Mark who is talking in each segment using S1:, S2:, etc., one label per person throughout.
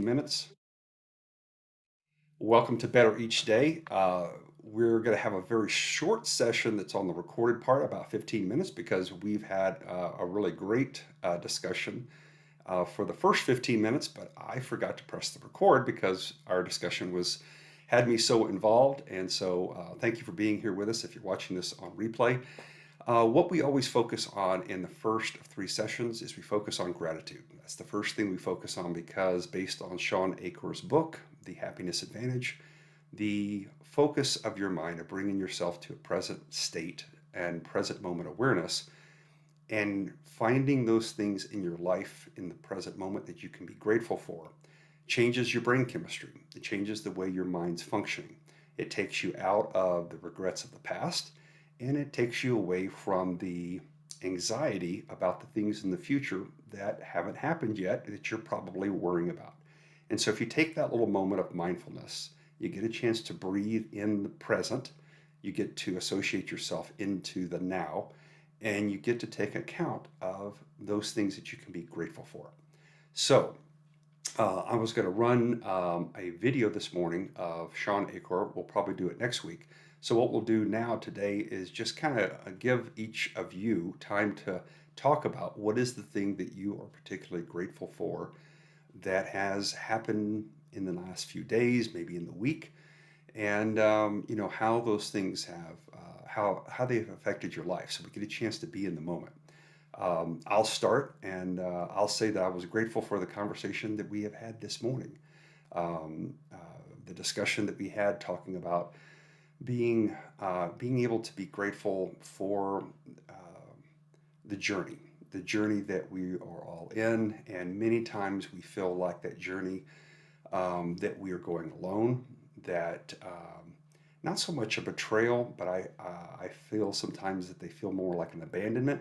S1: minutes. Welcome to Better Each Day. We're going to have a very short session that's on the recorded part, about 15 minutes, because we've had a really great discussion for the first 15 minutes, but I forgot to press the record because our discussion had me so involved. And so thank you for being here with us if you're watching this on replay. What we always focus on in the first of three sessions is we focus on gratitude. That's the first thing we focus on because based on Sean Achor's book, The Happiness Advantage, the focus of your mind of bringing yourself to a present state and present moment awareness and finding those things in your life in the present moment that you can be grateful for changes your brain chemistry. It changes the way your mind's functioning. It takes you out of the regrets of the past and it takes you away from the anxiety about the things in the future that haven't happened yet that you're probably worrying about. And so if you take that little moment of mindfulness, you get a chance to breathe in the present, you get to associate yourself into the now, and you get to take account of those things that you can be grateful for. So I was going to run a video this morning of Sean Achor. We'll probably do it next week. So what we'll do now today is just kind of give each of you time to talk about what is the thing that you are particularly grateful for that has happened in the last few days, maybe in the week, and how those things have how they've affected your life. So we get a chance to be in the moment. I'll start and I'll say that I was grateful for the conversation that we have had this morning. Um, uh, the discussion that we had talking about being able to be grateful for uh, the journey that we are all in, and many times we feel like that journey that we are going alone. That not so much a betrayal, but I feel sometimes that they feel more like an abandonment.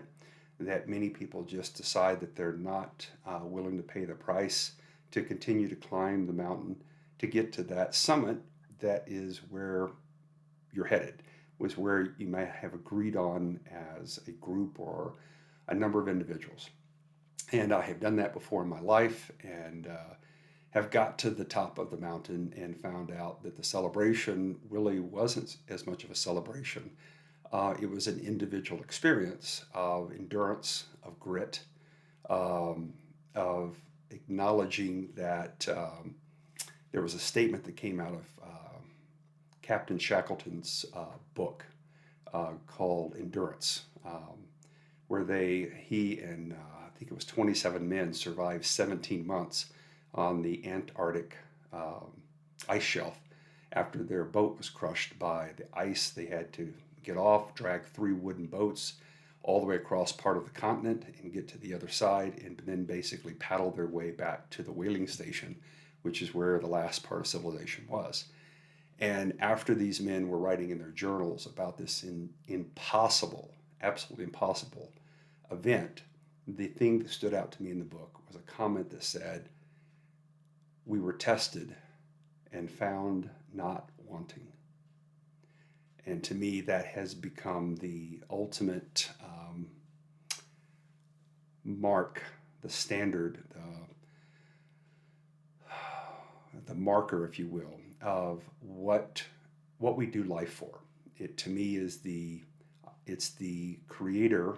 S1: That many people just decide that they're not willing to pay the price to continue to climb the mountain to get to that summit that is where you're headed, was where you might have agreed on as a group or a number of individuals. And I have done that before in my life and have got to the top of the mountain and found out that the celebration really wasn't as much of a celebration. It was an individual experience of endurance, of grit, of acknowledging that there was a statement that came out of Captain Shackleton's book called Endurance, where he and I think it was 27 men survived 17 months on the Antarctic ice shelf. After their boat was crushed by the ice, they had to get off, drag 3 wooden boats all the way across part of the continent and get to the other side, and then basically paddle their way back to the whaling station, which is where the last part of civilization was. And after these men were writing in their journals about this impossible, absolutely impossible event, the thing that stood out to me in the book was a comment that said, "We were tested and found not wanting." And to me, that has become the ultimate mark, the standard, the marker, if you will, of what we do life for. It to me is it's the Creator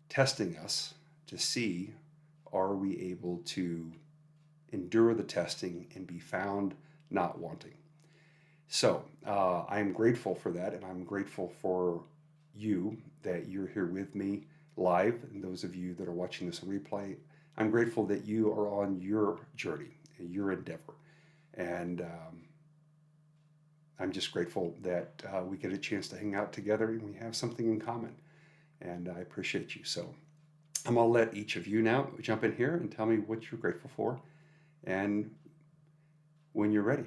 S1: testing us to see, are we able to endure the testing and be found not wanting. So I'm grateful for that, and I'm grateful for you that you're here with me live, and those of you that are watching this on replay. I'm grateful that you are on your journey, your endeavor, and I'm just grateful that we get a chance to hang out together and we have something in common, and I appreciate you. So I'm gonna let each of you now jump in here and tell me what you're grateful for, and when you're ready.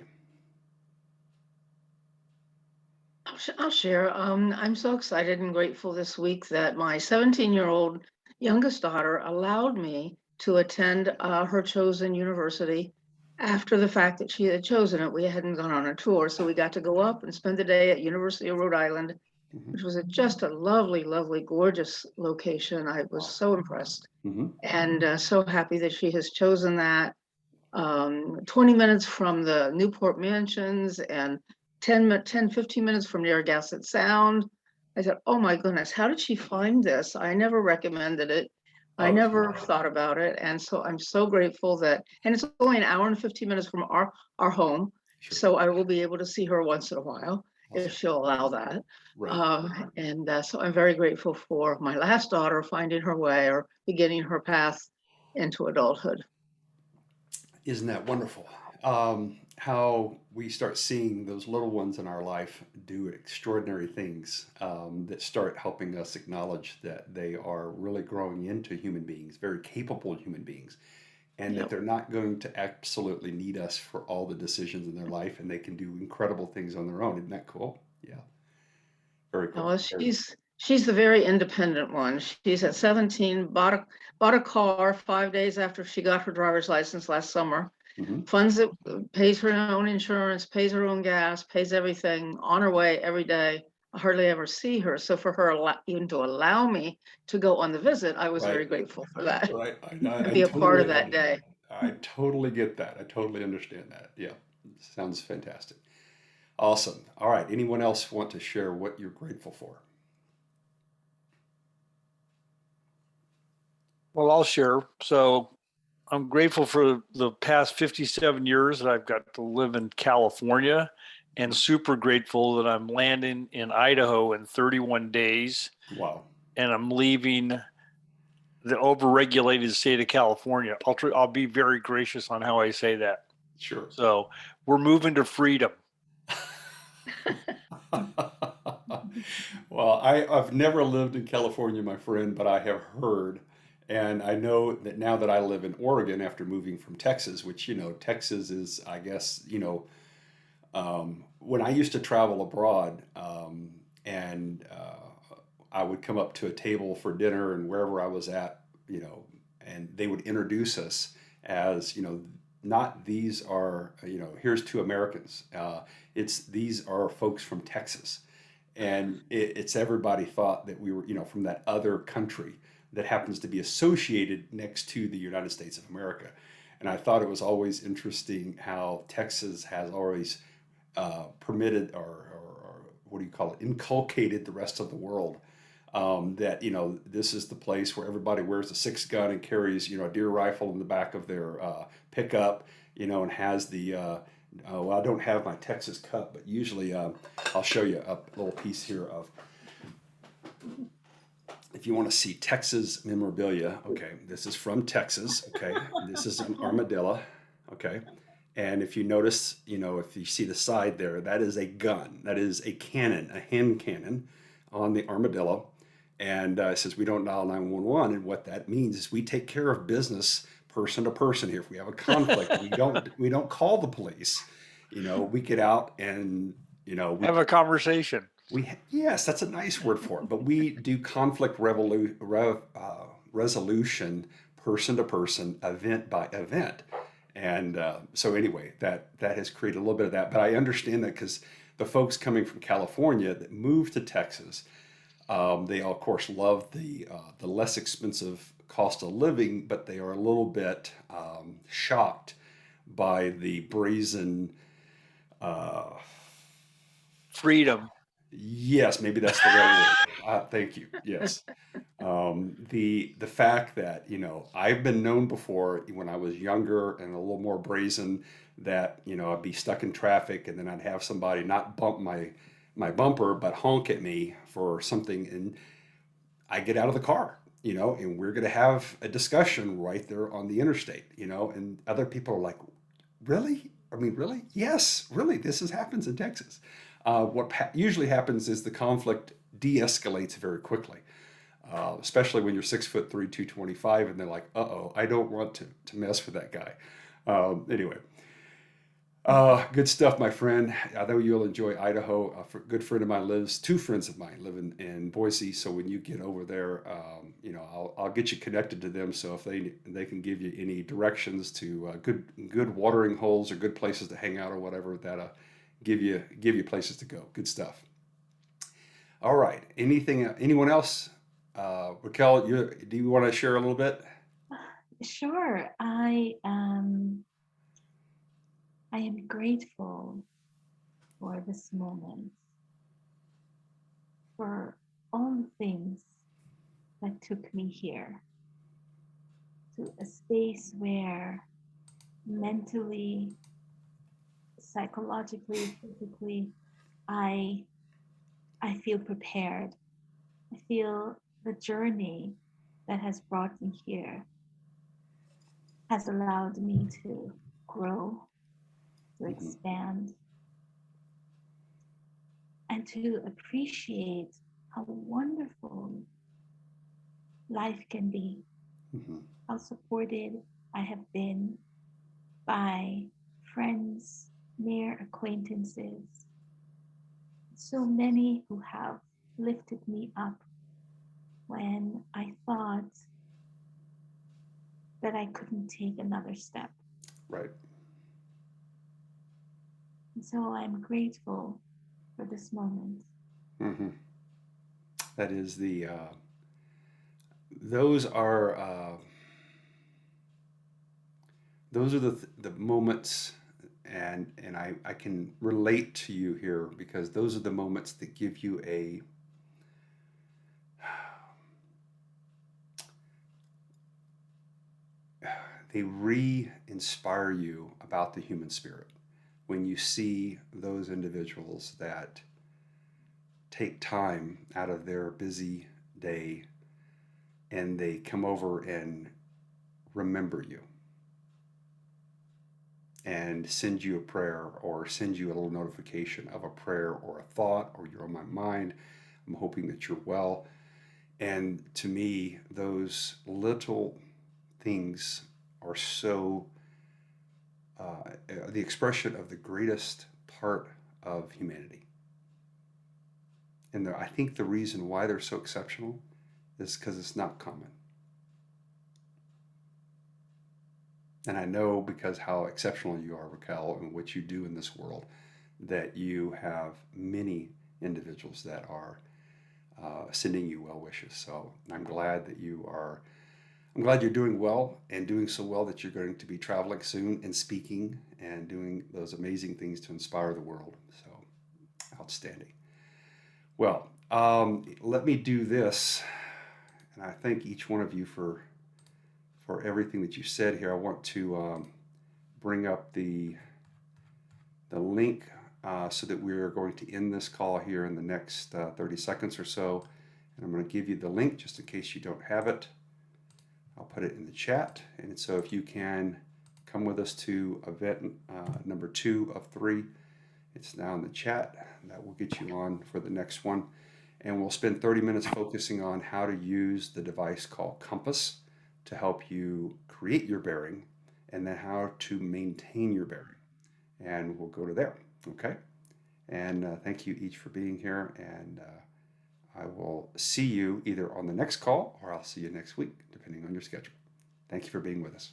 S2: I'll share. I'm so excited and grateful this week that my 17-year-old youngest daughter allowed me to attend her chosen university after the fact that she had chosen it. We hadn't gone on a tour, so we got to go up and spend the day at University of Rhode Island,
S1: Mm-hmm.
S2: which was just a lovely, lovely, gorgeous location. I was
S1: Wow.
S2: so impressed
S1: Mm-hmm.
S2: and so happy that she has chosen that. 20 minutes from the Newport Mansions and 15 minutes from Narragansett Sound. I said, oh my goodness, how did she find this? I never recommended it. I
S1: Oh,
S2: never thought about it. And so I'm so grateful that, and it's only an hour and 15 minutes from our home.
S1: sure.
S2: So I will be able to see her once in a while if
S1: Awesome.
S2: she'll allow that.
S1: Right.
S2: And so I'm very grateful for my last daughter finding her way or beginning her path into adulthood.
S1: Isn't that wonderful? How we start seeing those little ones in our life do extraordinary things that start helping us acknowledge that they are really growing into human beings, very capable human beings, and that
S2: Yep.
S1: they're not going to absolutely need us for all the decisions in their life, and they can do incredible things on their own. Isn't that cool? Yeah, very cool.
S2: Well, she's the very independent one. She's at 17, bought a car 5 days after she got her driver's license last summer.
S1: Hmm.
S2: Funds it, pays her own insurance, pays her own gas, pays everything on her way every day. I hardly ever see her. So for her even to allow me to go on the visit, I was
S1: Right,
S2: very grateful for that
S1: right.
S2: and
S1: I
S2: be a part of
S1: totally
S2: that
S1: understand.
S2: day.
S1: I totally get that. I totally understand that. Yeah, sounds fantastic. Awesome. All right. Anyone else want to share what you're grateful for?
S3: Well, I'll share. So I'm grateful for the past 57 years that I've got to live in California and super grateful that I'm landing in Idaho in 31 days
S1: Wow.
S3: and I'm leaving the overregulated state of California. I'll be very gracious on how I say that.
S1: Sure.
S3: So we're moving to freedom.
S1: Well, I've never lived in California, my friend, but I have heard, and I know that now that I live in Oregon after moving from Texas, which, Texas is, I guess, when I used to travel abroad, and I would come up to a table for dinner and wherever I was at, and they would introduce us as, not these are, here's two Americans. It's these are folks from Texas. And it's everybody thought that we were, from that other country that happens to be associated next to the United States of America. And I thought it was always interesting how Texas has always permitted or what do you call it, inculcated the rest of the world that this is the place where everybody wears a six gun and carries a deer rifle in the back of their pickup, and has the well, I don't have my Texas cup, but usually I'll show you a little piece here of, if you want to see Texas memorabilia. Okay, this is from Texas. Okay, this is an armadillo. Okay, and if you notice, if you see the side there, that is a gun. That is a cannon, a hand cannon on the armadillo. And it says we don't dial 911. And what that means is we take care of business person to person here. If we have a conflict, we don't call the police. We get out and we
S3: Have a conversation.
S1: yes, that's a nice word for it. But we do conflict resolution person to person, event by event. And so anyway, that has created a little bit of that. But I understand that because the folks coming from California that moved to Texas, they of course love the less expensive cost of living, but they are a little bit shocked by the brazen. Uh,
S3: Freedom.
S1: yes, maybe that's the right word. Thank you. Yes, the fact that I've been known before when I was younger and a little more brazen that I'd be stuck in traffic and then I'd have somebody not bump my bumper but honk at me for something, and I get out of the car, and we're going to have a discussion right there on the interstate, and other people are like, really? I mean, really? Yes, really. Happens in Texas. What usually happens is the conflict de-escalates very quickly, especially when you're 6'3", 225, and they're like, "Uh-oh, I don't want to mess with that guy." Anyway, good stuff, my friend. I know you'll enjoy Idaho. Good friend of mine lives, two friends of mine live in Boise. So when you get over there, I'll get you connected to them. So if they can give you any directions to good watering holes or good places to hang out or whatever, that give you places to go. Good stuff. All right. Anyone else? Raquel, do you want to share a little bit?
S4: Sure. I I am grateful for this moment, for all the things that took me here to a space where mentally, psychologically, physically, I feel prepared. I feel the journey that has brought me here has allowed me to grow, to expand, and to appreciate how wonderful life can be, how supported I have been by friends, near acquaintances, so many who have lifted me up when I thought that I couldn't take another step.
S1: Right.
S4: And so I'm grateful for this moment.
S1: That is the, those are, the moments, and I can relate to you here because those are the moments that give you they re-inspire you about the human spirit when you see those individuals that take time out of their busy day and they come over and remember you and send you a prayer or send you a little notification of a prayer or a thought, or you're on my mind. I'm hoping that you're well. And to me, those little things are so the expression of the greatest part of humanity. And I think the reason why they're so exceptional is because it's not common. And I know because how exceptional you are, Raquel, and what you do in this world, that you have many individuals that are sending you well wishes. So I'm glad that I'm glad you're doing well and doing so well that you're going to be traveling soon and speaking and doing those amazing things to inspire the world. So outstanding. Well, let me do this. And I thank each one of you for everything that you said here. I want to bring up the link so that we're going to end this call here in the next 30 seconds or so. And I'm going to give you the link just in case you don't have it. I'll put it in the chat. And so if you can come with us to event number 2 of 3, it's now in the chat. That will get you on for the next one. And we'll spend 30 minutes focusing on how to use the device called Compass to help you create your bearing, and then how to maintain your bearing. And we'll go to there, okay? And thank you each for being here, and I will see you either on the next call or I'll see you next week, depending on your schedule. Thank you for being with us.